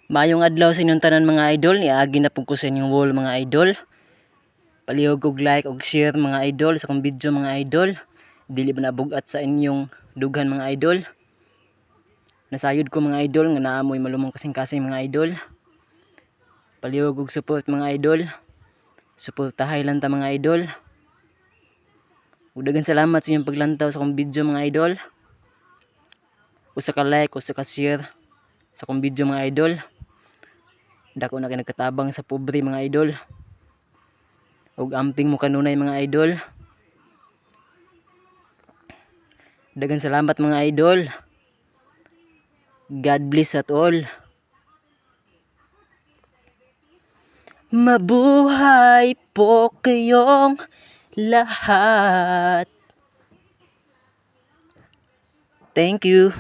Mayong adlaw sa inyong tanan mga idol, niagi na pug ko sa inyong wall mga idol. Palihog og like og share mga idol sa akong video mga idol. Dili ba nabugat sa inyong dughan mga idol. Nasayod ko mga idol nga naamoy malumong kasing-kasing mga idol. Palihog og support mga idol. Suportahay lang ta mga idol. Ug daghang salamat sa inyong paglantaw sa akong video mga idol. Usa ka like, usa ka share sa akong video mga idol. Dako na kay nagkatabang sa pobre mga idol. Ug amping mo kanunay mga idol. Daghang salamat mga idol. God bless at all. Mabuhay po kayong lahat. Thank you.